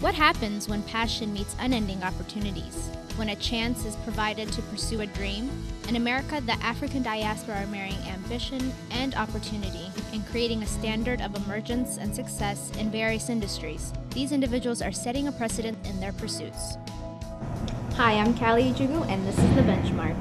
What happens when passion meets unending opportunities? When a chance is provided to pursue a dream? In America, the African diaspora are marrying ambition and opportunity and creating a standard of emergence and success in various industries. These individuals are setting a precedent in their pursuits. Hi, I'm Kallie Ejigu, and this is The Benchmark.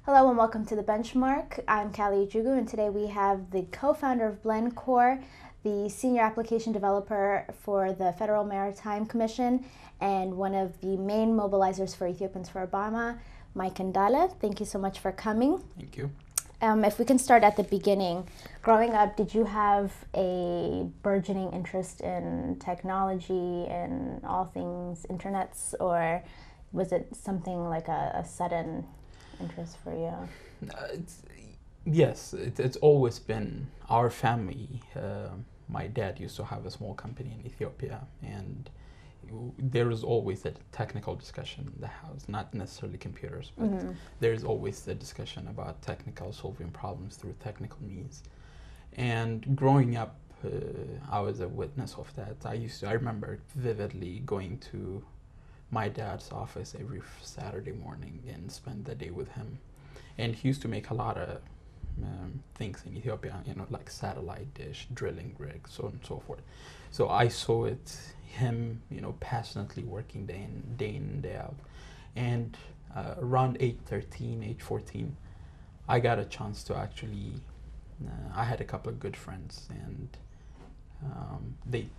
Hello and welcome to The Benchmark. I'm Kallie Ejigu, and today we have the co-founder of Blendcore, the senior application developer for the Federal Maritime Commission, and one of the main mobilizers for Ethiopians for Obama, Mike Endale. Thank you so much for coming. Thank you. If we can start at the beginning. Growing up, did you have a burgeoning interest in technology and all things internets, or was it something like a sudden interest for you? It's always been our family. My dad used to have a small company in Ethiopia, and there is always a technical discussion in the house, not necessarily computers, but there's always the discussion about technical, solving problems through technical means. And growing up, I was a witness of that. I remember vividly going to my dad's office every Saturday morning and spend the day with him. And he used to make a lot of things in Ethiopia, like satellite dish, drilling rigs, so on and so forth. So I saw him, passionately working day in, day out. And around age 13, age 14, I got a chance to actually, I had a couple of good friends, and they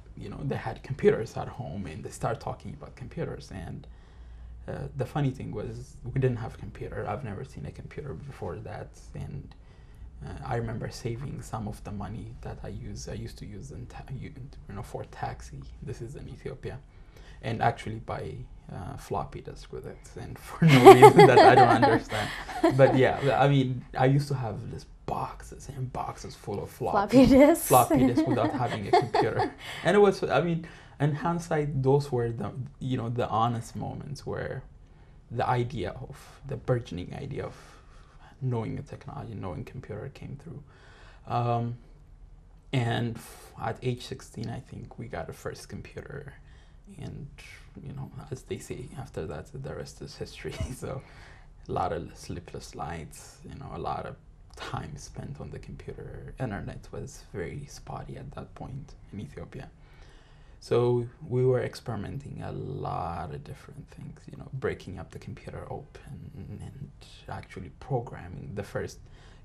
had computers at home, and they started talking about computers. And the funny thing was, we didn't have a computer. I've never seen a computer before that. And I remember saving some of the money that I used to use for taxi. This is in Ethiopia, and actually buy floppy disk with it, and for no reason that I don't understand. But yeah, I mean, I used to have this boxes and boxes full of floppy disks without having a computer. And it was, in hindsight, those were the honest moments where the burgeoning idea of knowing a technology, knowing computer came through. And at age 16, I think we got a first computer. And, as they say, after that, the rest is history. So a lot of sleepless nights, a lot of time spent on the computer. Internet was very spotty at that point in Ethiopia. So we were experimenting a lot of different things, breaking up the computer open and actually programming. The first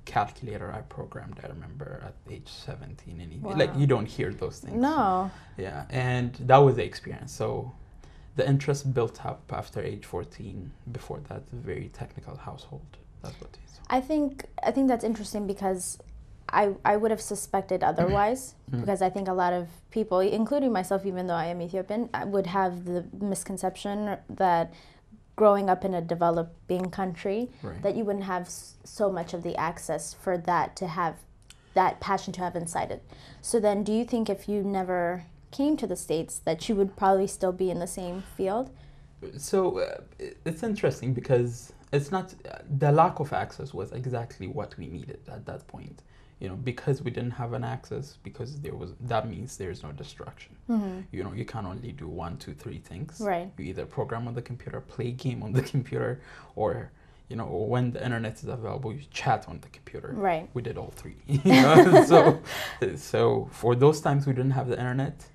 calculator I programmed, I remember, at age 17. And wow. Like, you don't hear those things. No. Yeah, and that was the experience. So the interest built up after age 14. Before that, a very technical household. That's what it is. I think that's interesting, because I would have suspected otherwise, because I think a lot of people, including myself, even though I am Ethiopian, would have the misconception that growing up in a developing country, right, that you wouldn't have so much of the access for that, to have that passion to have inside it. So then, do you think if you never came to the States, that you would probably still be in the same field? So it's interesting, because it's not, the lack of access was exactly what we needed at that point. Because we didn't have an access, because that means there's no distraction. You can only do 1, 2, 3 things. Right. You either program on the computer, play game on the computer, or when the internet is available, you chat on the computer. Right. We did all 3. So for those times we didn't have the internet,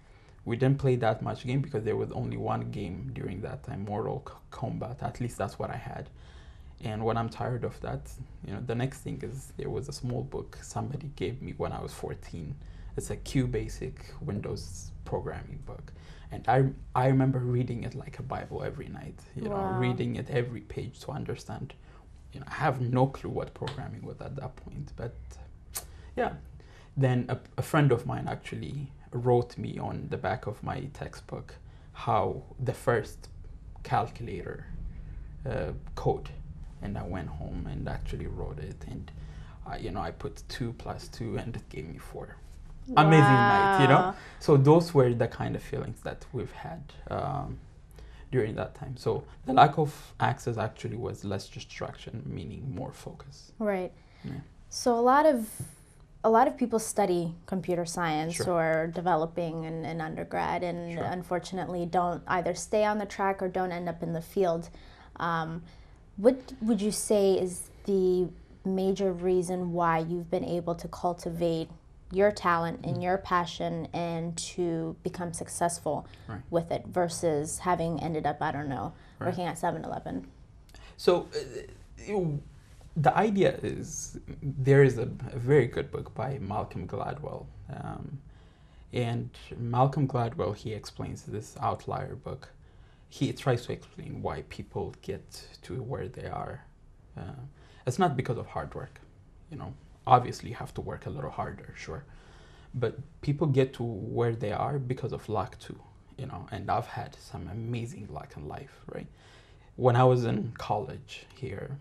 we didn't play that much game, because there was only one game during that time, Mortal Kombat. At least that's what I had. And when I'm tired of that, the next thing is, there was a small book somebody gave me when I was 14. It's a QBasic Windows programming book. And I remember reading it like a Bible every night, wow, reading it every page to understand. I have no clue what programming was at that point. But yeah, then a friend of mine actually wrote me on the back of my textbook how the first calculator code. And I went home and actually wrote it, and I put 2 + 2, and it gave me 4. Wow. Amazing night, So those were the kind of feelings that we've had during that time. So the lack of access actually was less distraction, meaning more focus. Right. Yeah. So a lot of a lot of people study computer science Sure. or developing in undergrad, and Sure. unfortunately don't either stay on the track or don't end up in the field. What would you say is the major reason why you've been able to cultivate your talent and your passion and to become successful Right. with it versus having ended up, I don't know, Right. working at 7-Eleven? So the idea is there is a very good book by Malcolm Gladwell. And Malcolm Gladwell, he explains this outlier book. He tries to explain why people get to where they are. It's not because of hard work. Obviously you have to work a little harder, sure. But people get to where they are because of luck too, and I've had some amazing luck in life, right? When I was in college here,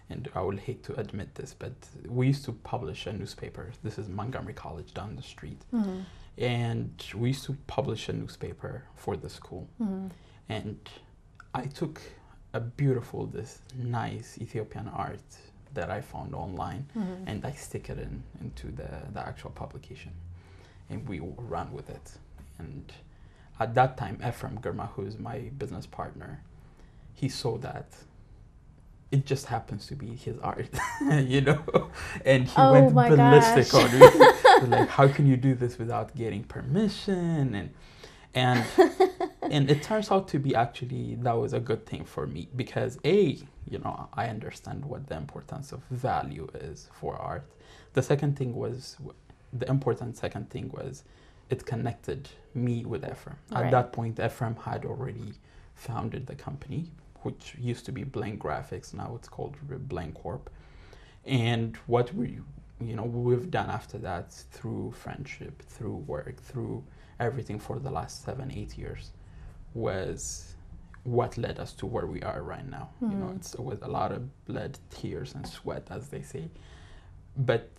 and I will hate to admit this, but we used to publish a newspaper. This is Montgomery College down the street. Mm-hmm. And we used to publish a newspaper for the school. Mm-hmm. And I took this nice Ethiopian art that I found online, Mm-hmm. and I stick it into the actual publication. And we ran with it. And at that time, Ephraim Girma, who is my business partner, he saw that it just happens to be his art, and he went ballistic on me. Like, how can you do this without getting permission? And it turns out to be actually that was a good thing for me because I understand what the importance of value is for art. The important second thing was it connected me with Ephraim. Right. At that point, Ephraim had already founded the company, which used to be Blank Graphics. Now it's called Blank Corp. And what we've done after that through friendship, through work, through everything for the last 7-8 years was what led us to where we are right now. Mm-hmm. It was a lot of blood, tears, and sweat, as they say. But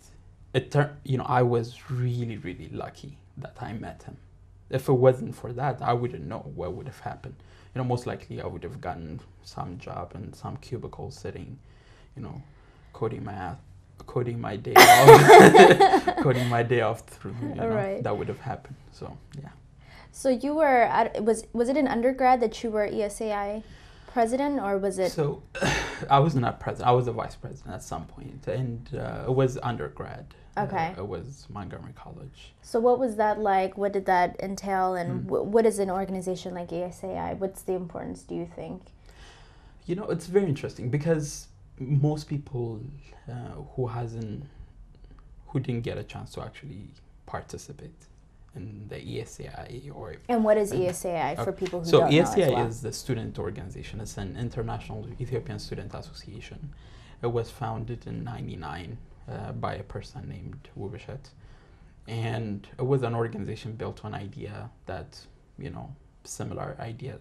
I was really, really lucky that I met him. If it wasn't for that, I wouldn't know what would have happened. Most likely I would have gotten some job in some cubicle sitting, coding my day off, coding my day off through, Right. That would have happened. So, yeah. So you were was it in undergrad that you were ESAI president, or was it? So I was not president. I was the vice president at some point, and it was undergrad. Okay. It was Montgomery College. So what was that like? What did that entail? And what is an organization like ESAI? What's the importance, do you think? It's very interesting because most people who didn't get a chance to actually participate in the ESAI or. And what is ESAI for people who so don't know ESAI as well? is the student organization. It's an international Ethiopian student association. It was founded in '99 by a person named Wubishet, and it was an organization built on idea that similar idea,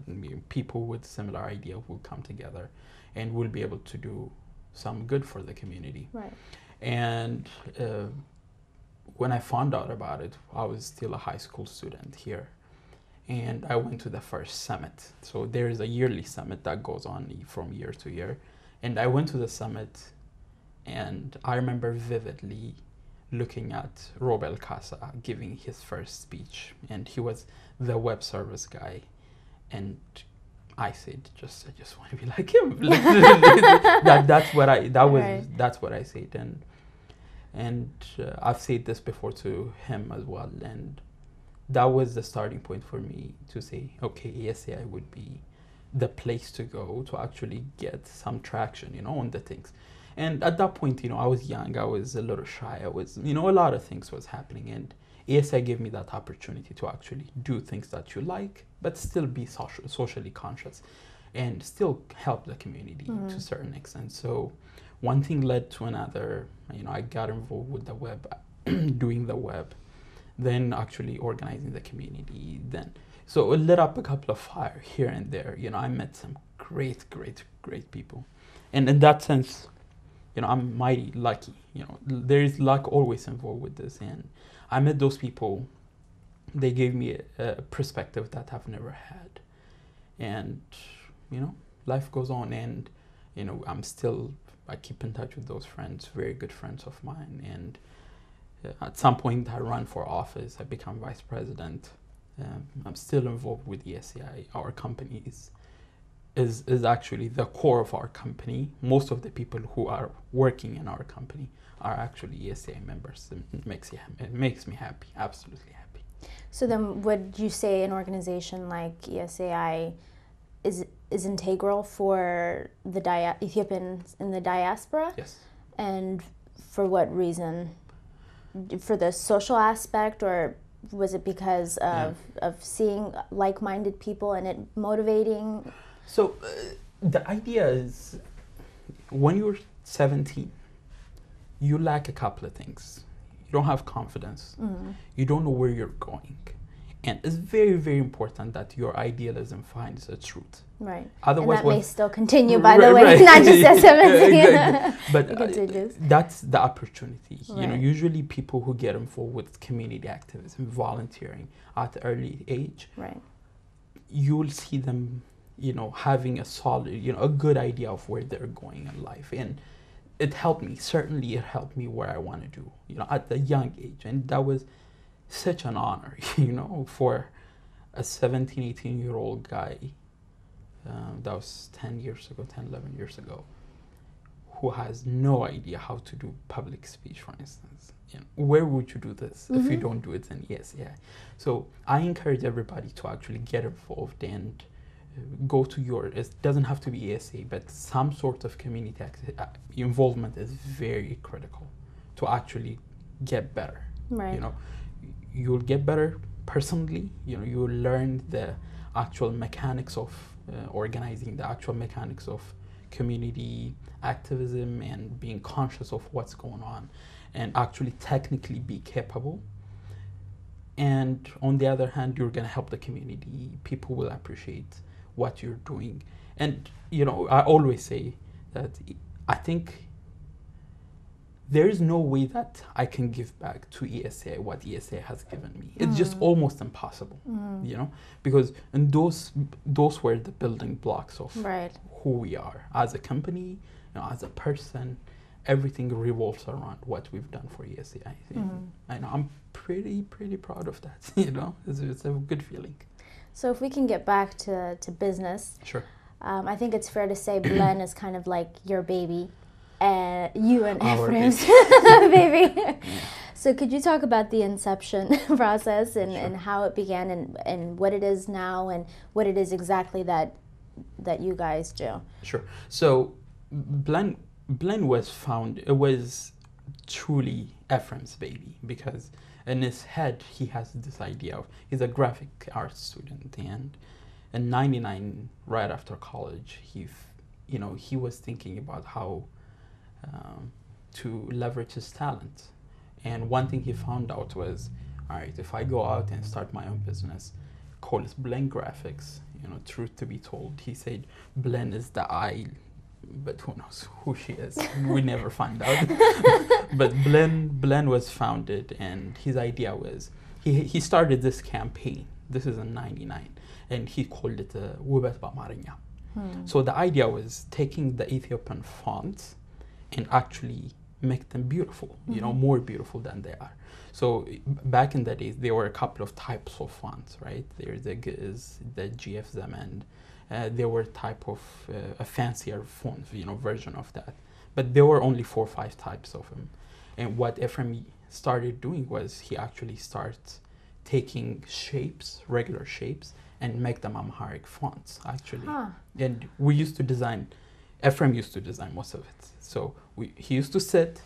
people with similar idea will come together, and will be able to do some good for the community. Right. And when I found out about it, I was still a high school student here. And I went to the first summit. So there is a yearly summit that goes on from year to year. And I went to the summit, and I remember vividly looking at Rob El Casa giving his first speech. And he was the web service guy. And I said, I just want to be like him. That's what I said. And I've said this before to him as well, and that was the starting point for me to say, okay, ESAI would be the place to go to actually get some traction, on the things. And at that point, I was young, I was a little shy, I was, a lot of things was happening, and ESAI gave me that opportunity to actually do things that you like, but still be socially conscious and still help the community to a certain extent. So one thing led to another. I got involved with the web, doing the web, then actually organizing the community. So it lit up a couple of fire here and there. I met some great people. And in that sense, I'm mighty lucky. There is luck always involved with this. And I met those people. They gave me a perspective that I've never had. And, life goes on, and, I'm still I keep in touch with those friends, very good friends of mine. And at some point, I ran for office. I become vice president. I'm still involved with Esai. Our company is actually the core of our company. Most of the people who are working in our company are actually Esai members. It makes me happy, absolutely happy. So then would you say an organization like ESAI is integral for the Ethiopians in the diaspora? Yes. And for what reason? For the social aspect, or was it because of seeing like-minded people and it motivating? So the idea is, when you're 17, you lack a couple of things. You don't have confidence. Mm-hmm. You don't know where you're going. And it's very, very important that your idealism finds a truth. Right. Otherwise, and that may still continue, by the way, right. Not just at 17. Exactly. But that's the opportunity. Right. You know, usually people who get involved with community activism, volunteering at the early age, right, you'll see them, you know, having a solid, you know, a good idea of where they're going in life. And it helped me. Certainly it helped me where I want to do, you know, at a young age. And that was such an honor, you know, for a 17, 18-year-old guy, that was 11 years ago, who has no idea how to do public speech, for instance. You know, where would you do this if you don't do it in ESAI? So I encourage everybody to actually get involved and go to it doesn't have to be ESA, but some sort of community involvement is very critical to actually get better. Right. You know, you'll get better personally. You know, you'll learn the actual mechanics of organizing, the actual mechanics of community activism, and being conscious of what's going on, and actually technically be capable. And on the other hand, you're going to help the community. People will appreciate what you're doing. And, you know, I always say that I think there is no way that I can give back to ESA what ESA has given me. It's just almost impossible, you know, because and those were the building blocks of who we are as a company, you know, as a person. Everything revolves around what we've done for ESA. I know I'm pretty proud of that. You know, it's a good feeling. So if we can get back to business, sure. I think it's fair to say Blend is kind of like your baby. You and Ephraim's baby. Yeah. So could you talk about the inception process and how it began and what it is now and what it is exactly that you guys do? Sure. So Blend was found, it was truly Ephraim's baby, because in his head he has this idea of, he's a graphic arts student, and in 99, right after college, he was thinking about how to leverage his talent. And one thing he found out was, all right, if I go out and start my own business, call it Blend Graphics, you know, truth to be told, he said Blend is the I, but who knows who she is. We never find out. But Blend was founded, and his idea was, he started this campaign. This is in 99, and he called it Wubat B'Amarinya. So the idea was taking the Ethiopian fonts and actually make them beautiful, you know, more beautiful than they are. So back in the days, there were a couple of types of fonts, right? There's the GIZ, the GFZM, and there were type of a fancier font, you know, version of that. But there were only 4 or 5 types of them. And what Ephraim started doing was he actually started taking shapes, regular shapes, and make them Amharic fonts, actually. And we used to design, Ephraim used to design most of it. So he used to sit,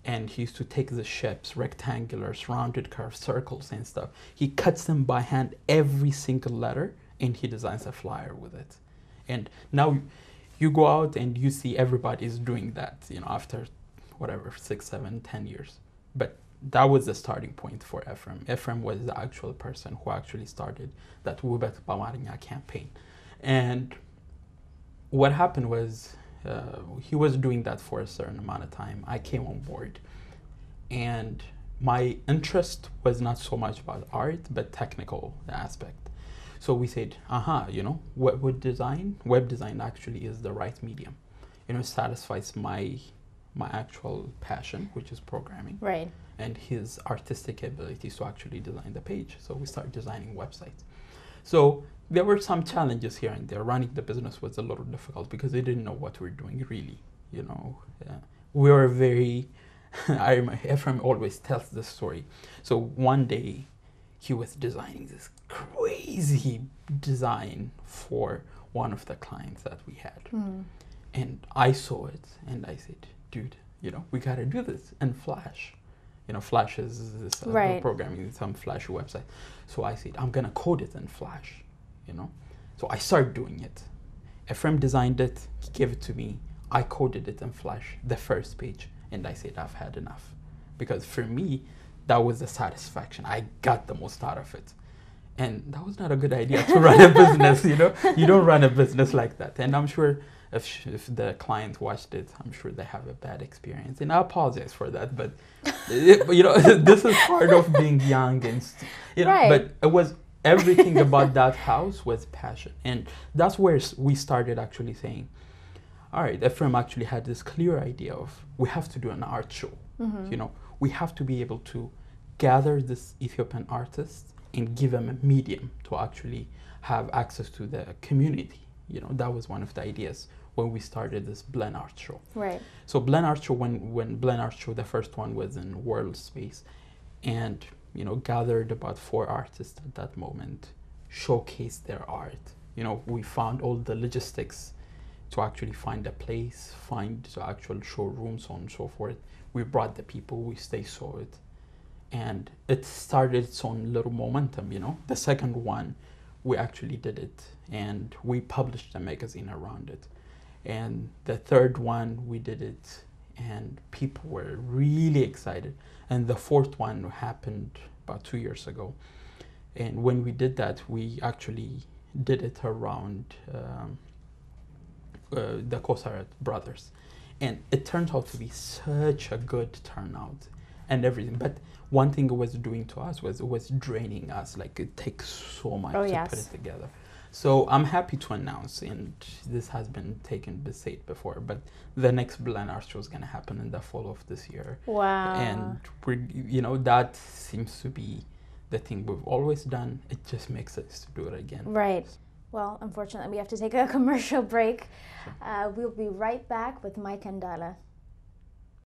and he used to take the shapes, rectangulars, rounded curves, circles, and stuff. He cuts them by hand, every single letter, and he designs a flyer with it. And now you go out and you see everybody's doing that, you know, after whatever, 6, 7, 10 years. But that was the starting point for Ephraim. Ephraim was the actual person who actually started that Wubat B'Amarinya campaign. And what happened was, he was doing that for a certain amount of time. I came on board, and my interest was not so much about art, but technical aspect. So we said, you know, web design actually is the right medium. satisfies my actual passion, which is programming, Right. and his artistic abilities to actually design the page. So we started designing websites. So there were some challenges here and there. Running the business was a little difficult because they didn't know what we were doing really. We were very. I remember Ephraim always tells this story. So one day, he was designing this crazy design for one of the clients that we had, and I saw it and I said, "Dude, we gotta do this in Flash." Flash is this Right. programming, some Flash website. So I said, I'm gonna code it in Flash, So I started doing it. Ephraim designed it, he gave it to me. I coded it in Flash, the first page, and I said, I've had enough. Because for me, that was the satisfaction. I got the most out of it. And that was not a good idea to run a business, You don't run a business like that. And I'm sure if the client watched it, I'm sure they have a bad experience. And I apologize for that, but, this is part of being young and, Right. But it was everything about that house was passion. And that's where we started actually saying, all right, Ephraim actually had this clear idea of we have to do an art show. We have to be able to gather this Ethiopian artists and give them a medium to actually have access to the community. That was one of the ideas when we started this Blend Art Show. Right. So Blend Art Show, when Blend Art Show, the first one was in World Space, and gathered about 4 artists at that moment, showcased their art. We found all the logistics to actually find a place, find the actual showroom, so on and so forth. We brought the people, they saw it, and it started its own little momentum. The second one, we actually did it, and we published a magazine around it. And the third one, we did it, and people were really excited. And the fourth one happened about 2 years ago. And when we did that, we actually did it around the Kosaret brothers. And it turned out to be such a good turnout and everything. But one thing it was doing to us was it was draining us. Like, it takes so much to put it together. So I'm happy to announce, and this has been taken beside before, but the next Blend Art Show is going to happen in the fall of this year. Wow. And that seems to be the thing we've always done. It just makes sense to do it again. Right. Well, unfortunately, we have to take a commercial break. We'll be right back with Mike and Endale.